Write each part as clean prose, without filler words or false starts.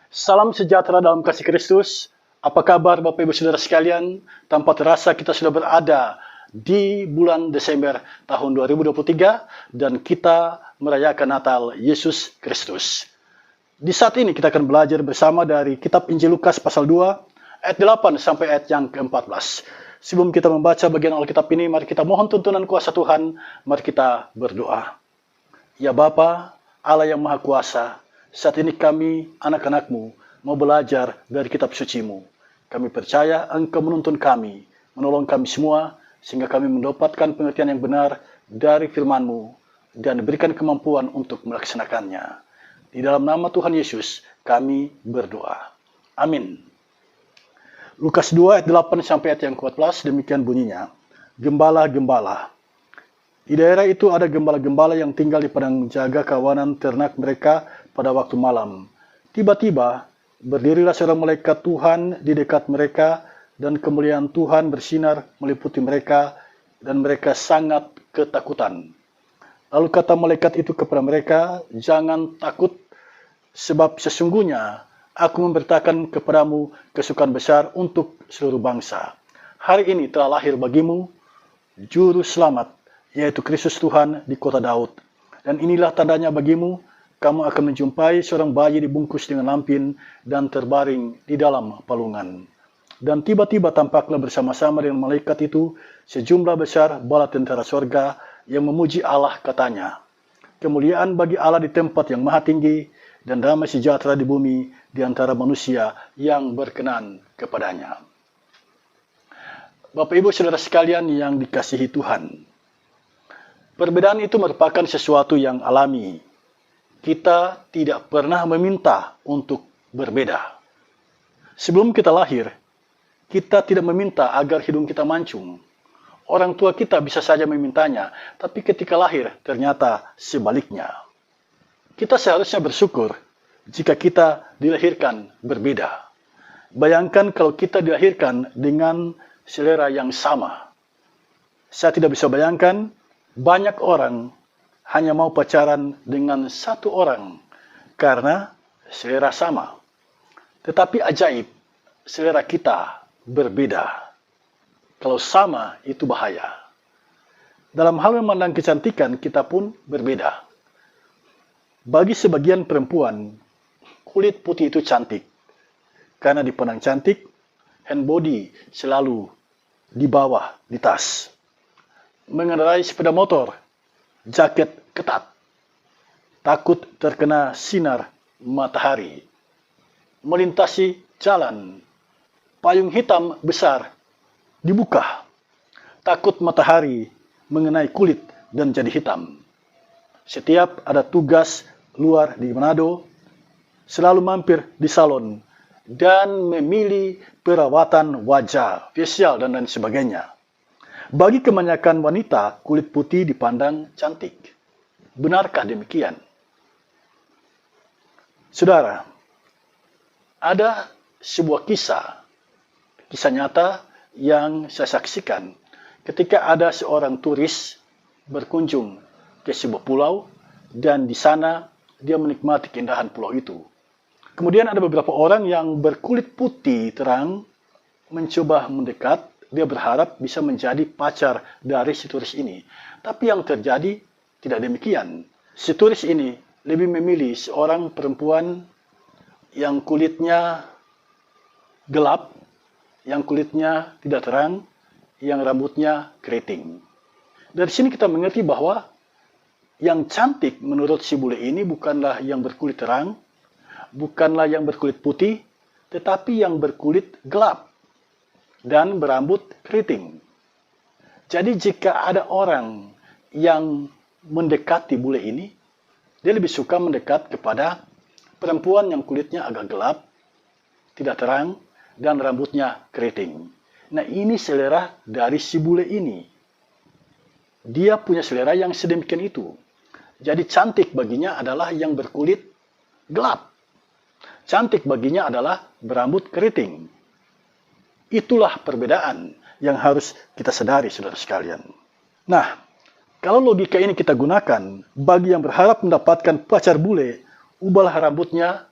Salam sejahtera dalam kasih Kristus. Apa kabar Bapak Ibu Saudara sekalian? Tanpa terasa kita sudah berada di bulan Desember tahun 2023 dan kita merayakan Natal Yesus Kristus. Di saat ini kita akan belajar bersama dari kitab Injil Lukas pasal 2 ayat 8 sampai ayat yang ke-14. Sebelum kita membaca bagian Alkitab ini, mari kita mohon tuntunan kuasa Tuhan, mari kita berdoa. Ya Bapa, Allah yang Maha Kuasa, saat ini kami, anak-anak-Mu, mau belajar dari kitab suci-Mu. Kami percaya Engkau menuntun kami, menolong kami semua, sehingga kami mendapatkan pengertian yang benar dari firman-Mu, dan berikan kemampuan untuk melaksanakannya. Di dalam nama Tuhan Yesus, kami berdoa. Amin. Lukas 2 ayat 8 sampai ayat yang ke-14, demikian bunyinya. Gembala-gembala. Di daerah itu ada gembala-gembala yang tinggal di padang jaga kawanan ternak mereka pada waktu malam. Tiba-tiba, berdirilah seorang malaikat Tuhan di dekat mereka, dan kemuliaan Tuhan bersinar meliputi mereka, dan mereka sangat ketakutan. Lalu kata malaikat itu kepada mereka, "Jangan takut, sebab sesungguhnya Aku memberitakan kepadamu kesukaan besar untuk seluruh bangsa. Hari ini telah lahir bagimu Juru Selamat, yaitu Kristus Tuhan di kota Daud. Dan inilah tandanya bagimu, kamu akan menjumpai seorang bayi dibungkus dengan lampin dan terbaring di dalam palungan." Dan tiba-tiba tampaklah bersama-sama dengan malaikat itu sejumlah besar bala tentara sorga yang memuji Allah, katanya, "Kemuliaan bagi Allah di tempat yang maha tinggi, dan damai sejahtera di bumi di antara manusia yang berkenan kepadanya." Bapak Ibu Saudara sekalian yang dikasihi Tuhan, perbedaan itu merupakan sesuatu yang alami. Kita tidak pernah meminta untuk berbeda. Sebelum kita lahir, kita tidak meminta agar hidung kita mancung. Orang tua kita bisa saja memintanya, tapi ketika lahir ternyata sebaliknya. Kita seharusnya bersyukur jika kita dilahirkan berbeda. Bayangkan kalau kita dilahirkan dengan selera yang sama. Saya tidak bisa bayangkan banyak orang hanya mau pacaran dengan satu orang karena selera sama. Tetapi ajaib, selera kita berbeda. Kalau sama, itu bahaya. Dalam hal memandang kecantikan, kita pun berbeda. Bagi sebagian perempuan, kulit putih itu cantik. Karena dipandang cantik, hand body selalu di bawah di tas. Mengendarai sepeda motor, jaket ketat. Takut terkena sinar matahari. Melintasi jalan, payung hitam besar dibuka. Takut matahari mengenai kulit dan jadi hitam. Setiap ada tugas luar di Manado, selalu mampir di salon dan memilih perawatan wajah, facial, dan lain sebagainya. Bagi kebanyakan wanita, kulit putih dipandang cantik. Benarkah demikian? Saudara, ada sebuah kisah nyata yang saya saksikan ketika ada seorang turis berkunjung ke sebuah pulau, dan di sana dia menikmati keindahan pulau itu. Kemudian ada beberapa orang yang berkulit putih terang mencoba mendekat. Dia berharap bisa menjadi pacar dari si turis ini. Tapi yang terjadi tidak demikian. Si turis ini lebih memilih seorang perempuan yang kulitnya gelap, yang kulitnya tidak terang, yang rambutnya keriting. Dari sini kita mengerti bahwa yang cantik menurut si bule ini bukanlah yang berkulit terang, bukanlah yang berkulit putih, tetapi yang berkulit gelap dan berambut keriting. Jadi jika ada orang yang mendekati bule ini, dia lebih suka mendekat kepada perempuan yang kulitnya agak gelap, tidak terang, dan rambutnya keriting. Nah, ini selera dari si bule ini. Dia punya selera yang sedemikian itu. Jadi cantik baginya adalah yang berkulit gelap. Cantik baginya adalah berambut keriting. Itulah perbedaan yang harus kita sadari, saudara sekalian. Nah, kalau logika ini kita gunakan, bagi yang berharap mendapatkan pacar bule, ubahlah rambutnya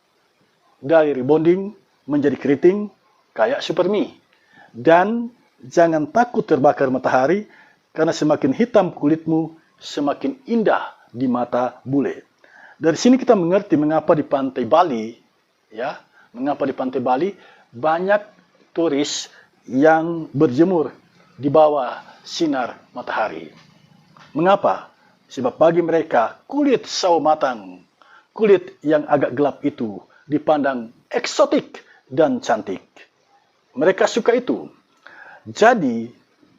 dari rebonding menjadi keriting kayak supermi. Dan jangan takut terbakar matahari, karena semakin hitam kulitmu, semakin indah di mata bule. Dari sini kita mengerti mengapa di pantai Bali, banyak turis yang berjemur di bawah sinar matahari. Mengapa? Sebab bagi mereka kulit sawo matang, kulit yang agak gelap itu dipandang eksotik dan cantik. Mereka suka itu. Jadi,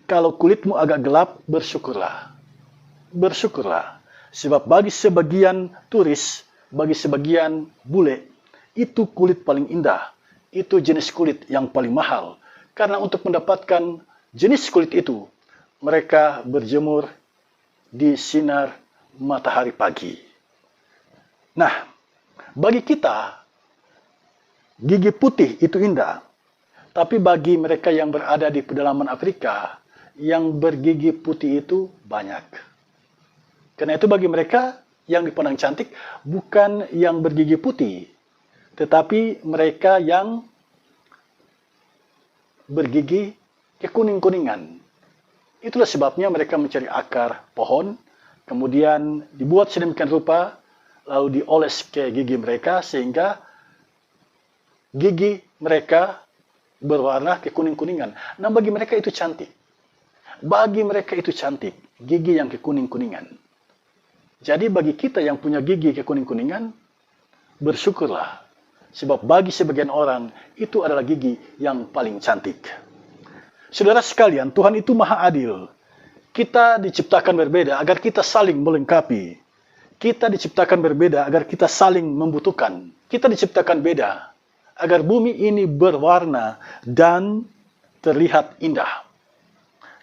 kalau kulitmu agak gelap, bersyukurlah. Bersyukurlah. Sebab bagi sebagian turis, bagi sebagian bule, itu kulit paling indah. Itu jenis kulit yang paling mahal. Karena untuk mendapatkan jenis kulit itu, mereka berjemur di sinar matahari pagi. Nah, bagi kita, gigi putih itu indah. Tapi bagi mereka yang berada di pedalaman Afrika, yang bergigi putih itu banyak. Karena itu bagi mereka yang dipandang cantik bukan yang bergigi putih, tetapi mereka yang bergigi kekuning-kuningan. Itulah sebabnya mereka mencari akar pohon, kemudian dibuat sedemikian rupa, lalu dioles ke gigi mereka sehingga gigi mereka berwarna kekuning-kuningan. Nah, bagi mereka itu cantik. Bagi mereka itu cantik, gigi yang kekuning-kuningan. Jadi bagi kita yang punya gigi kekuning-kuningan, bersyukurlah. Sebab bagi sebagian orang, itu adalah gigi yang paling cantik. Saudara sekalian, Tuhan itu maha adil. Kita diciptakan berbeda agar kita saling melengkapi. Kita diciptakan berbeda agar kita saling membutuhkan. Kita diciptakan beda agar bumi ini berwarna dan terlihat indah.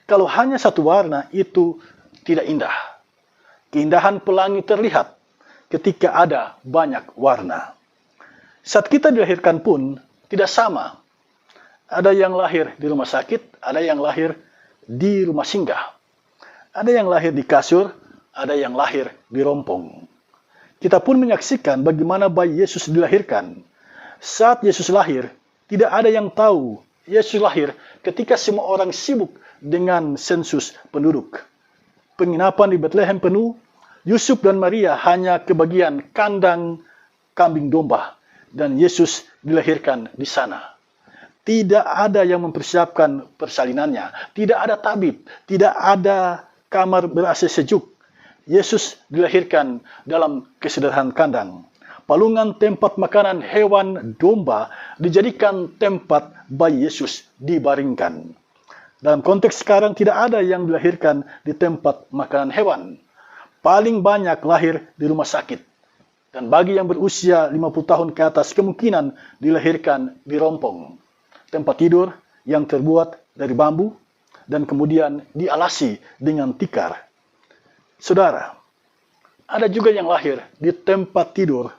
Kalau hanya satu warna, itu tidak indah. Keindahan pelangi terlihat ketika ada banyak warna. Saat kita dilahirkan pun tidak sama. Ada yang lahir di rumah sakit, ada yang lahir di rumah singgah. Ada yang lahir di kasur, ada yang lahir di rompong. Kita pun menyaksikan bagaimana bayi Yesus dilahirkan. Saat Yesus lahir, tidak ada yang tahu Yesus lahir ketika semua orang sibuk dengan sensus penduduk. Penginapan di Bethlehem penuh, Yusuf dan Maria hanya kebagian kandang kambing domba, dan Yesus dilahirkan di sana. Tidak ada yang mempersiapkan persalinannya, tidak ada tabib, tidak ada kamar ber-AC sejuk. Yesus dilahirkan dalam kesederhanaan kandang. Palungan tempat makanan hewan domba dijadikan tempat bayi Yesus dibaringkan. Dalam konteks sekarang tidak ada yang dilahirkan di tempat makanan hewan. Paling banyak lahir di rumah sakit. Dan bagi yang berusia 50 tahun ke atas kemungkinan dilahirkan di rompong. Tempat tidur yang terbuat dari bambu dan kemudian dialasi dengan tikar. Saudara, ada juga yang lahir di tempat tidur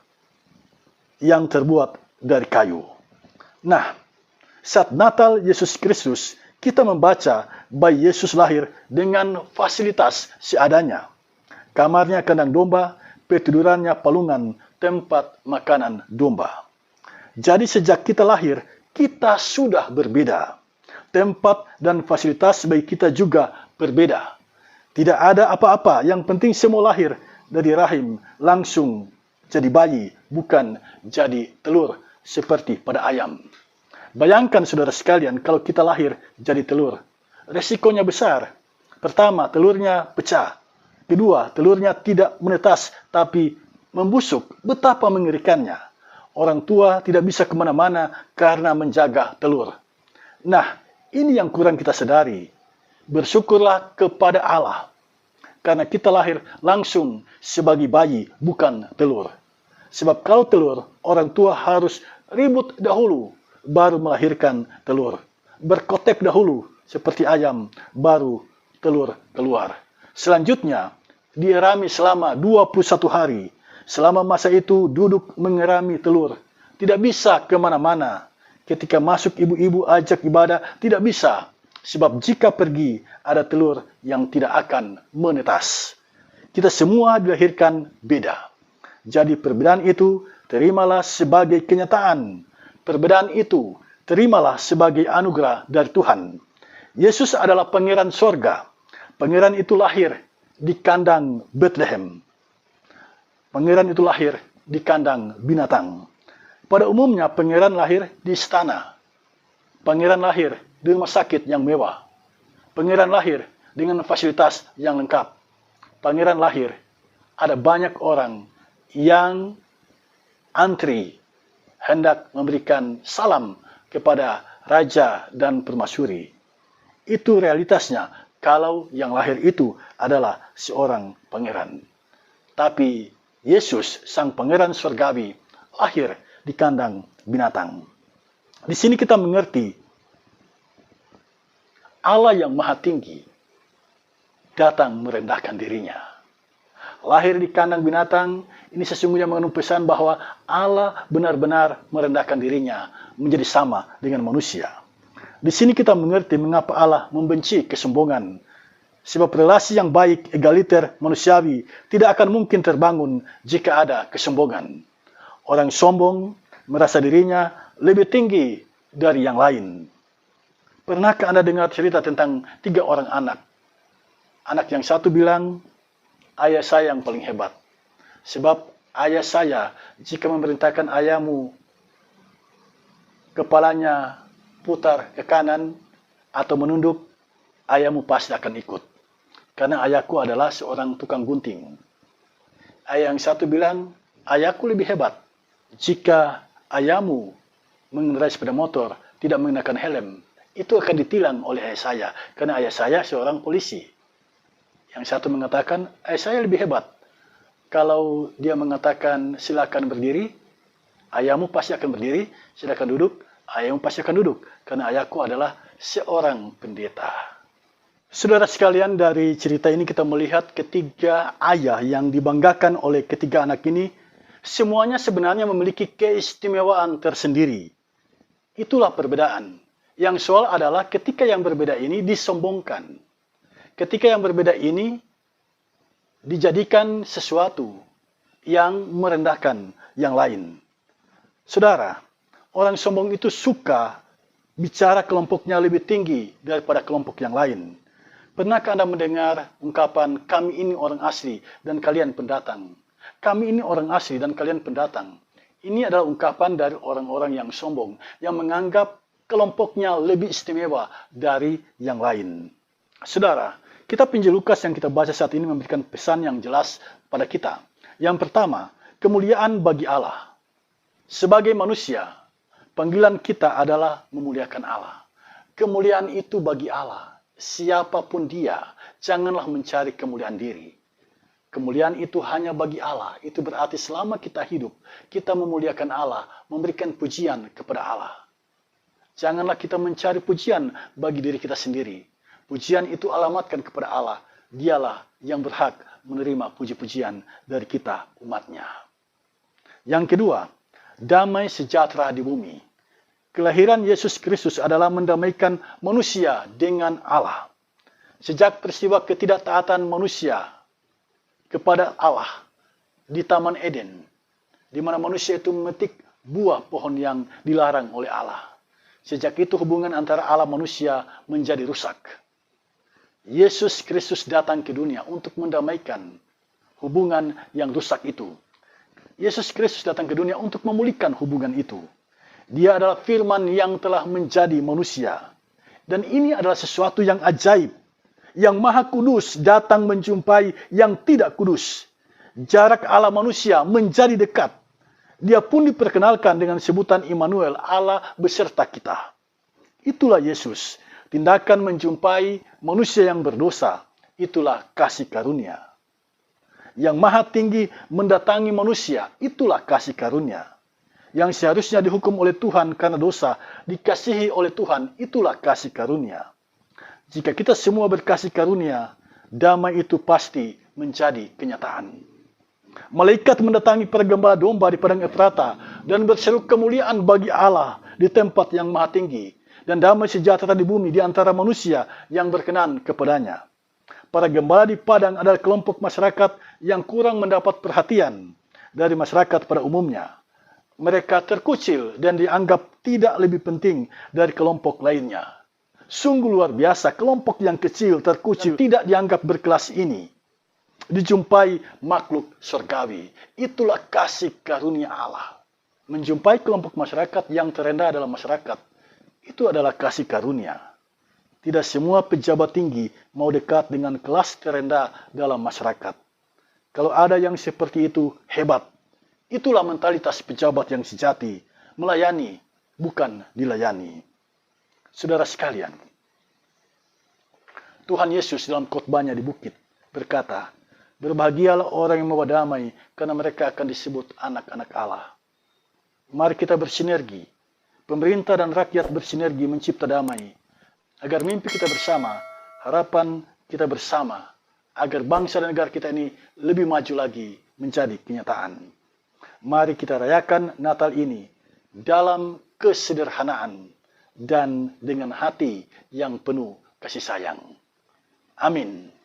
yang terbuat dari kayu. Nah, saat Natal Yesus Kristus, kita membaca bayi Yesus lahir dengan fasilitas seadanya. Kamarnya kandang domba, petidurannya palungan tempat makanan domba. Jadi sejak kita lahir, kita sudah berbeda. Tempat dan fasilitas bagi kita juga berbeda. Tidak ada apa-apa, yang penting semua lahir dari rahim langsung jadi bayi, bukan jadi telur seperti pada ayam. Bayangkan saudara sekalian kalau kita lahir jadi telur. Resikonya besar. Pertama, telurnya pecah. Kedua, telurnya tidak menetas tapi membusuk. Betapa mengerikannya. Orang tua tidak bisa kemana-mana karena menjaga telur. Nah, ini yang kurang kita sadari. Bersyukurlah kepada Allah. Karena kita lahir langsung sebagai bayi, bukan telur. Sebab kalau telur, orang tua harus ribut dahulu, baru melahirkan telur. Berkotek dahulu, seperti ayam, baru telur keluar. Selanjutnya, dierami selama 21 hari. Selama masa itu duduk mengerami telur. Tidak bisa kemana-mana. Ketika masuk ibu-ibu ajak ibadah, tidak bisa. Sebab jika pergi, ada telur yang tidak akan menetas. Kita semua dilahirkan beda. Jadi perbedaan itu terimalah sebagai kenyataan. Perbedaan itu, terimalah sebagai anugerah dari Tuhan. Yesus adalah pangeran sorga. Pangeran itu lahir di kandang Bethlehem. Pangeran itu lahir di kandang binatang. Pada umumnya pangeran lahir di istana. Pangeran lahir di rumah sakit yang mewah. Pangeran lahir dengan fasilitas yang lengkap. Pangeran lahir, ada banyak orang yang antri hendak memberikan salam kepada raja dan permasyuri. Itu realitasnya kalau yang lahir itu adalah seorang pangeran. Tapi Yesus, sang pangeran surgawi, lahir di kandang binatang. Di sini kita mengerti Allah yang maha tinggi datang merendahkan dirinya. Lahir di kandang binatang, ini sesungguhnya mengandung pesan bahwa Allah benar-benar merendahkan dirinya menjadi sama dengan manusia. Di sini kita mengerti mengapa Allah membenci kesombongan. Sebab relasi yang baik, egaliter, manusiawi tidak akan mungkin terbangun jika ada kesombongan. Orang sombong merasa dirinya lebih tinggi dari yang lain. Pernahkah Anda dengar cerita tentang 3 orang anak? Anak yang satu bilang, ayah saya yang paling hebat. Sebab ayah saya, jika memerintahkan ayahmu, kepalanya putar ke kanan atau menunduk, ayahmu pasti akan ikut. Karena ayahku adalah seorang tukang gunting. Ayah yang satu bilang, ayahku lebih hebat. Jika ayahmu mengendarai sepeda motor, tidak mengenakan helm, itu akan ditilang oleh ayah saya. Karena ayah saya seorang polisi. Yang satu mengatakan, saya lebih hebat. Kalau dia mengatakan silakan berdiri, ayahmu pasti akan berdiri. Silakan duduk, ayahmu pasti akan duduk. Karena ayahku adalah seorang pendeta. Saudara sekalian, dari cerita ini kita melihat ketiga ayah yang dibanggakan oleh ketiga anak ini, semuanya sebenarnya memiliki keistimewaan tersendiri. Itulah perbedaan. Yang soal adalah ketika yang berbeda ini disombongkan. Ketika yang berbeda ini dijadikan sesuatu yang merendahkan yang lain. Saudara, orang sombong itu suka bicara kelompoknya lebih tinggi daripada kelompok yang lain. Pernahkah Anda mendengar ungkapan, kami ini orang asli dan kalian pendatang? Kami ini orang asli dan kalian pendatang. Ini adalah ungkapan dari orang-orang yang sombong, yang menganggap kelompoknya lebih istimewa dari yang lain. Saudara, kitab Injil Lukas yang kita baca saat ini memberikan pesan yang jelas pada kita. Yang pertama, kemuliaan bagi Allah. Sebagai manusia, panggilan kita adalah memuliakan Allah. Kemuliaan itu bagi Allah. Siapapun dia, janganlah mencari kemuliaan diri. Kemuliaan itu hanya bagi Allah. Itu berarti selama kita hidup, kita memuliakan Allah, memberikan pujian kepada Allah. Janganlah kita mencari pujian bagi diri kita sendiri. Pujian itu alamatkan kepada Allah. Dialah yang berhak menerima puji-pujian dari kita umatnya. Yang kedua, damai sejahtera di bumi. Kelahiran Yesus Kristus adalah mendamaikan manusia dengan Allah. Sejak peristiwa ketidaktaatan manusia kepada Allah di Taman Eden, di mana manusia itu memetik buah pohon yang dilarang oleh Allah. Sejak itu hubungan antara Allah manusia menjadi rusak. Yesus Kristus datang ke dunia untuk mendamaikan hubungan yang rusak itu. Yesus Kristus datang ke dunia untuk memulihkan hubungan itu. Dia adalah firman yang telah menjadi manusia. Dan ini adalah sesuatu yang ajaib. Yang maha kudus datang menjumpai yang tidak kudus. Jarak Allah manusia menjadi dekat. Dia pun diperkenalkan dengan sebutan Immanuel, Allah beserta kita. Itulah Yesus. Tindakan menjumpai manusia yang berdosa, itulah kasih karunia. Yang maha tinggi mendatangi manusia, itulah kasih karunia. Yang seharusnya dihukum oleh Tuhan karena dosa, dikasihi oleh Tuhan, itulah kasih karunia. Jika kita semua berkasih karunia, damai itu pasti menjadi kenyataan. Malaikat mendatangi para gembala domba di padang Efrata dan berseru kemuliaan bagi Allah di tempat yang maha tinggi. Dan damai sejahtera di bumi di antara manusia yang berkenan kepadanya. Para gembala di padang adalah kelompok masyarakat yang kurang mendapat perhatian dari masyarakat pada umumnya. Mereka terkucil dan dianggap tidak lebih penting dari kelompok lainnya. Sungguh luar biasa, kelompok yang kecil, terkucil, tidak dianggap berkelas ini dijumpai makhluk surgawi. Itulah kasih karunia Allah. Menjumpai kelompok masyarakat yang terendah dalam masyarakat, itu adalah kasih karunia. Tidak semua pejabat tinggi mau dekat dengan kelas terendah dalam masyarakat. Kalau ada yang seperti itu, hebat. Itulah mentalitas pejabat yang sejati, melayani, bukan dilayani. Saudara sekalian, Tuhan Yesus dalam khotbahnya di bukit berkata, berbahagialah orang yang membawa damai, karena mereka akan disebut anak-anak Allah. Mari kita bersinergi. Pemerintah dan rakyat bersinergi mencipta damai. Agar mimpi kita bersama, harapan kita bersama. Agar bangsa dan negara kita ini lebih maju lagi menjadi kenyataan. Mari kita rayakan Natal ini dalam kesederhanaan dan dengan hati yang penuh kasih sayang. Amin.